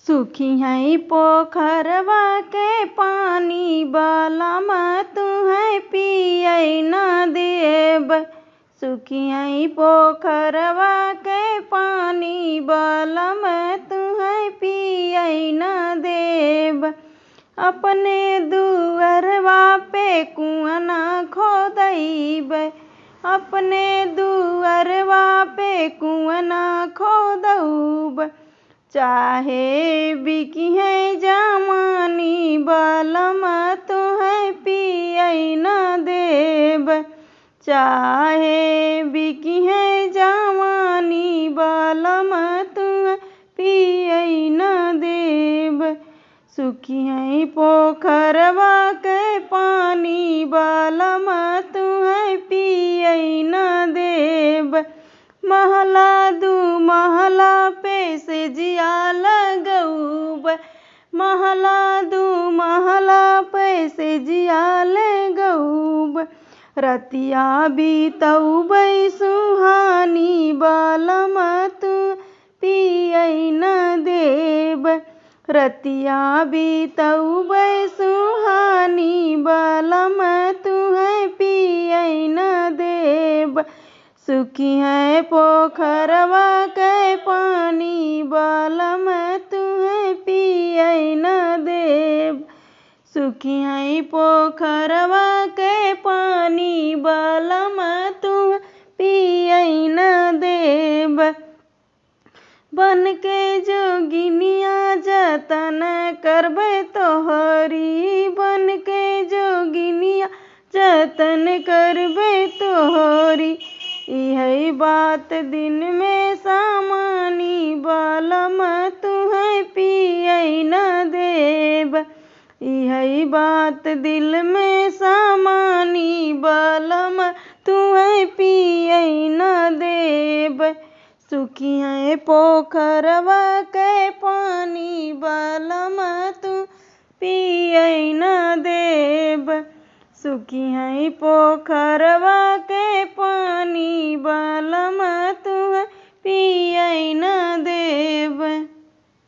सुखी है पोखरवा के पानी बलम तुहें पिय न देब। सुखी है पोखरवा के पानी बलम तुहें पिय न देब। अपने दुअरवा पे कुआं न खोदैब। अपने दुअरवा पे कुआं न खोदौब। चाहे बिकी है जवानी बलम तुहें पिय न देब। चाहे बिकी है जवानी बलम तुहें पिय न देब। सुखी है पोखरवा के पानी बलम तुहें पिय न देब। महला दू महला पे से जिया लगौब। महला दू महला पे से जिया लगौब। रतिया बीतौबै सुहानी बलम तू पिय न देब। रतिया बीतौबै सुहानी बलम तुहें पिय न देब। सुखी है पोखरवा के पानी बलम तुहें पिय न देब। सुखी है पोखरवा के पानी बलम तुहें पिय न देब। बन के जोगिनिया जतन करबै तोहरी। बन के जोगिनिया जतन करबै तोहरी। इहै बात दिन में सामानी बलम तुहें पिय न देब। इहै बात दिल में सामानी बलम तुहें पिय न देब। सुखी है पोखरवा के पानी बलम तू पिय न देब। सुखी है पोखरवा